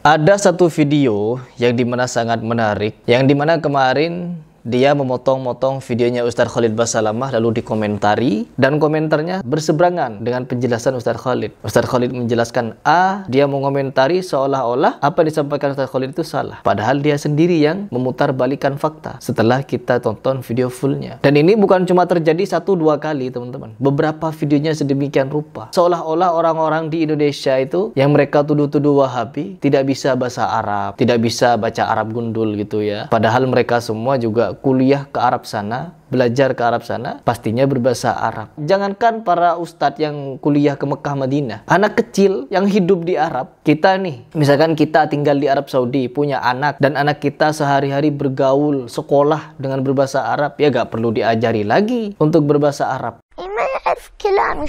Ada satu video yang dimana sangat menarik, yang dimana kemarin dia memotong-motong videonya Ustadz Khalid Basalamah lalu dikomentari, dan komentarnya berseberangan dengan penjelasan Ustadz Khalid. Ustadz Khalid menjelaskan A, dia mengomentari seolah-olah apa yang disampaikan Ustadz Khalid itu salah, padahal dia sendiri yang memutarbalikkan fakta setelah kita tonton video fullnya. Dan ini bukan cuma terjadi 1-2 kali teman-teman, beberapa videonya sedemikian rupa, seolah-olah orang-orang di Indonesia itu yang mereka tuduh-tuduh Wahabi tidak bisa bahasa Arab, tidak bisa baca Arab gundul gitu ya, padahal mereka semua juga kuliah ke Arab sana, belajar ke Arab sana, pastinya berbahasa Arab. Jangankan para ustadz yang kuliah ke Mekah Madinah, anak kecil yang hidup di Arab, kita nih, misalkan kita tinggal di Arab Saudi, punya anak, dan anak kita sehari-hari bergaul, sekolah dengan berbahasa Arab, ya gak perlu diajari lagi untuk berbahasa Arab. ما يعرف كلامي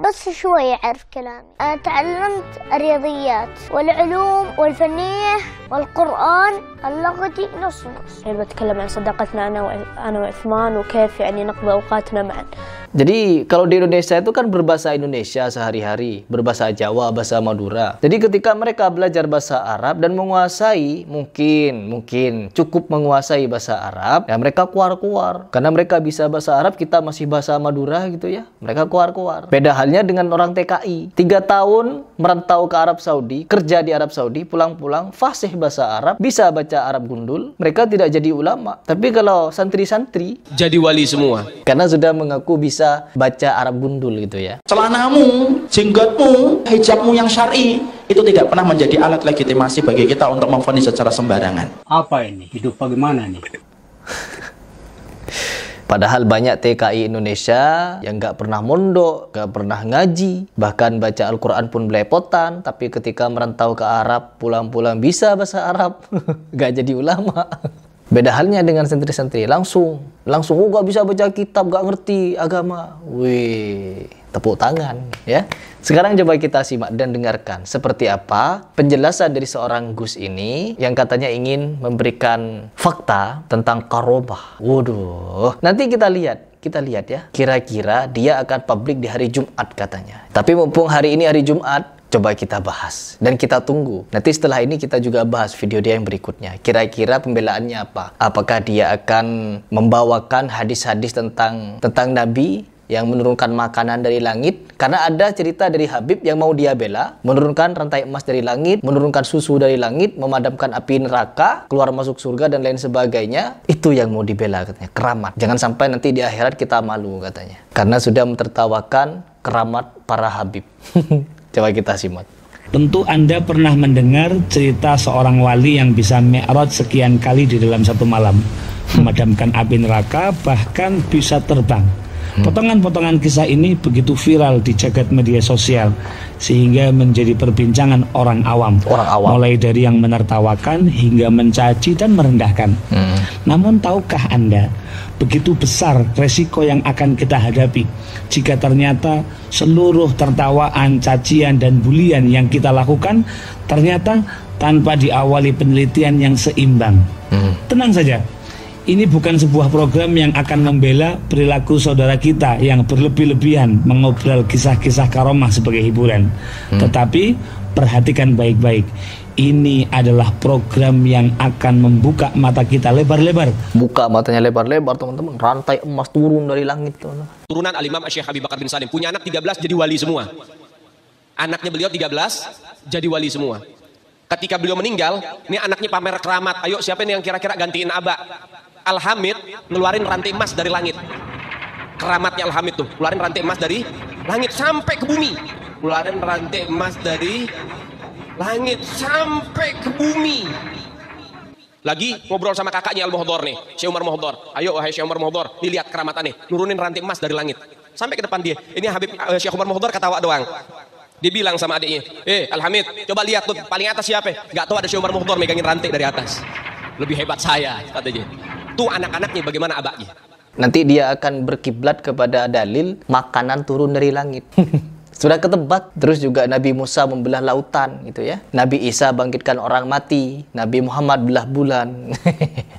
بس شوي يعرف كلامي. أنا تعلمت الرياضيات والعلوم والفنية والقرآن اللغتي نص. بتكلم عن صداقتنا أنا وعثمان وكيف يعني نقضي أوقاتنا معا. Jadi kalau di Indonesia itu kan berbahasa Indonesia sehari-hari, berbahasa Jawa, bahasa Madura. Jadi ketika mereka belajar bahasa Arab dan menguasai, mungkin cukup menguasai bahasa Arab, ya mereka kuar-kuar. Karena mereka bisa bahasa Arab, kita masih bahasa Madura gitu ya. Mereka kuar-kuar. Beda halnya dengan orang TKI. 3 tahun merantau ke Arab Saudi, kerja di Arab Saudi, pulang-pulang fasih bahasa Arab, bisa baca Arab gundul, mereka tidak jadi ulama. Tapi kalau santri-santri jadi wali semua. Karena sudah mengaku bisa baca Arab gundul gitu ya. Celanamu, jenggotmu, hijabmu yang syar'i itu tidak pernah menjadi alat legitimasi bagi kita untuk memvonis secara sembarangan. Apa ini? Hidup bagaimana nih? Padahal banyak TKI Indonesia yang gak pernah mondok, gak pernah ngaji, bahkan baca Al-Quran pun belepotan, tapi ketika merantau ke Arab, pulang-pulang bisa bahasa Arab, gak jadi ulama. Beda halnya dengan santri-santri, langsung gak bisa baca kitab, gak ngerti agama. Wih, tepuk tangan ya. Sekarang coba kita simak dan dengarkan seperti apa penjelasan dari seorang Gus ini yang katanya ingin memberikan fakta tentang karomah. Waduh, nanti kita lihat ya, kira-kira dia akan publik di hari Jumat katanya. Tapi mumpung hari ini hari Jumat, coba kita bahas dan kita tunggu. Nanti setelah ini kita juga bahas video dia yang berikutnya. Kira-kira pembelaannya apa? Apakah dia akan membawakan hadis-hadis tentang Nabi yang menurunkan makanan dari langit? Karena ada cerita dari Habib yang mau dia bela, menurunkan rantai emas dari langit, menurunkan susu dari langit, memadamkan api neraka, keluar masuk surga dan lain sebagainya. Itu yang mau dibela katanya, keramat. Jangan sampai nanti di akhirat kita malu katanya, karena sudah mentertawakan keramat para Habib. Coba kita simak. Tentu Anda pernah mendengar cerita seorang wali yang bisa mi'raj sekian kali di dalam satu malam, memadamkan api neraka, bahkan bisa terbang. Potongan-potongan kisah ini begitu viral di jagat media sosial sehingga menjadi perbincangan orang awam. Mulai dari yang menertawakan hingga mencaci dan merendahkan. Namun tahukah Anda begitu besar resiko yang akan kita hadapi jika ternyata seluruh tertawaan, cacian dan bulian yang kita lakukan ternyata tanpa diawali penelitian yang seimbang. Tenang saja, ini bukan sebuah program yang akan membela perilaku saudara kita yang berlebih-lebihan mengobrol kisah-kisah karomah sebagai hiburan. Tetapi perhatikan baik-baik, ini adalah program yang akan membuka mata kita lebar-lebar. Buka matanya lebar-lebar teman-teman. Rantai emas turun dari langit teman-teman. Turunan Al-Imam Syekh Habib Bakar bin Salim punya anak 13 jadi wali semua. Anaknya beliau 13 jadi wali semua. Ketika beliau meninggal, ini anaknya pamer keramat. Ayo siapa nih yang kira-kira gantiin Aba? Al-Hamid ngeluarin rantai emas dari langit. Keramatnya Al-Hamid tuh, ngeluarin rantai emas dari langit sampai ke bumi. Ngeluarin rantai emas dari langit sampai ke bumi. Lagi ngobrol sama kakaknya Al-Muhdhar nih, Syekh Umar Muhdhar. Ayo wahai Syekh Umar Muhdhar, dilihat keramatannya, nurunin rantai emas dari langit. Sampai ke depan dia. Ini Habib Syekh Umar Muhdhar ketawa doang. Dia bilang sama adiknya, Al-Hamid, coba lihat tuh paling atas siapa? Gak tahu ada Syekh Umar Muhdhar megangin rantai dari atas. Lebih hebat saya, katanya. Tuh anak-anaknya bagaimana abaknya? Nanti dia akan berkiblat kepada dalil makanan turun dari langit. Sudah ketebak. Terus juga Nabi Musa membelah lautan gitu ya. Nabi Isa bangkitkan orang mati. Nabi Muhammad belah bulan.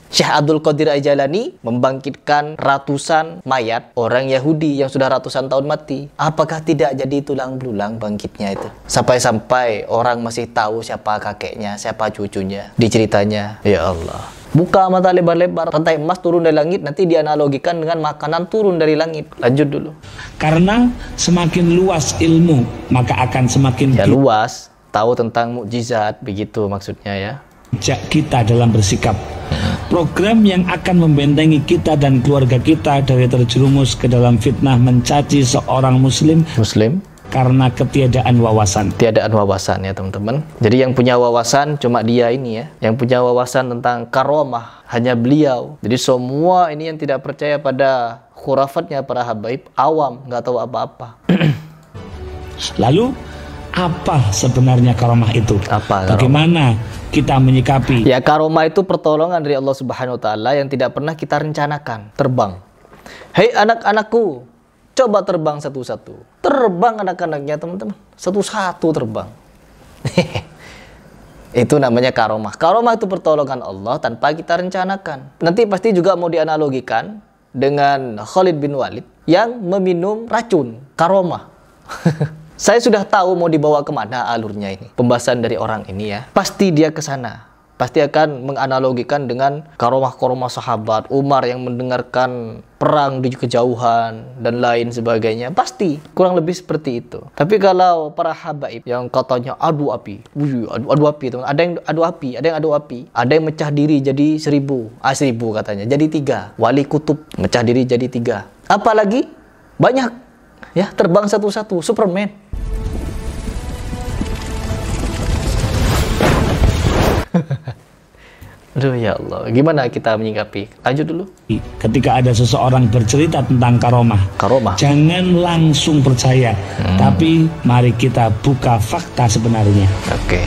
Syekh Abdul Qadir Al-Jailani membangkitkan ratusan mayat orang Yahudi yang sudah ratusan tahun mati. Apakah tidak jadi tulang belulang bangkitnya itu? Sampai-sampai orang masih tahu siapa kakeknya, siapa cucunya. Diceritanya, ya Allah. Buka mata lebar-lebar, rantai emas turun dari langit, nanti dianalogikan dengan makanan turun dari langit. Lanjut dulu. Karena semakin luas ilmu, maka akan semakin Ya luas, tahu tentang mukjizat, begitu maksudnya ya. bijak kita dalam bersikap. Program yang akan membentengi kita dan keluarga kita dari terjerumus ke dalam fitnah mencaci seorang muslim karena ketiadaan wawasan. Tiadaan wawasan ya teman-teman. Jadi yang punya wawasan cuma dia ini ya. Yang punya wawasan tentang karomah hanya beliau. Jadi semua ini yang tidak percaya pada khurafatnya para habaib, awam, nggak tahu apa-apa. Lalu apa sebenarnya karomah itu? Apa karomah? Bagaimana kita menyikapi? Ya karomah itu pertolongan dari Allah Subhanahu Wa Taala yang tidak pernah kita rencanakan. Terbang. Hei anak-anakku, coba terbang satu-satu. Terbang anak-anaknya teman-teman. Satu-satu terbang. Itu namanya karomah. Karomah itu pertolongan Allah tanpa kita rencanakan. Nanti pasti juga mau dianalogikan dengan Khalid bin Walid yang meminum racun. Karomah. Saya sudah tahu mau dibawa kemana alurnya ini. Pembahasan dari orang ini ya. Pasti dia ke sana. Pasti akan menganalogikan dengan karomah-karomah sahabat, Umar yang mendengarkan perang di kejauhan dan lain sebagainya. Pasti kurang lebih seperti itu. Tapi kalau para habaib yang katanya adu api, adu api teman, ada yang adu api, ada yang adu api, ada yang mecah diri jadi 1000, 1000 katanya, jadi 3. Wali kutub mecah diri jadi 3. Apalagi banyak ya, terbang satu-satu, Superman. Aduh ya Allah, gimana kita menyikapi? Lanjut dulu. Ketika ada seseorang bercerita tentang karomah, jangan langsung percaya, tapi mari kita buka fakta sebenarnya. Oke.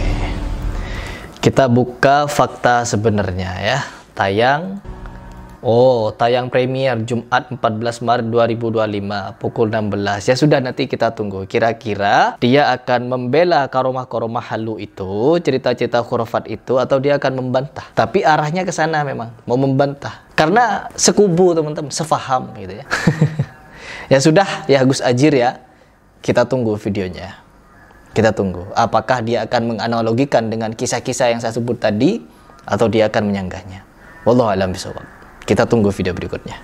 Kita buka fakta sebenarnya ya. Tayang premier Jumat 14 Maret 2025 pukul 16. Ya sudah, nanti kita tunggu. Kira-kira dia akan membela karomah-karomah halu itu, cerita-cerita khurafat itu, atau dia akan membantah. Tapi arahnya ke sana memang, mau membantah. Karena sekubu teman-teman, sefaham gitu ya. Ya sudah, ya Gus Ajir ya. Kita tunggu videonya. Kita tunggu. Apakah dia akan menganalogikan dengan kisah-kisah yang saya sebut tadi, atau dia akan menyanggahnya. Wallahu a'lam bishawab. Kita tunggu video berikutnya.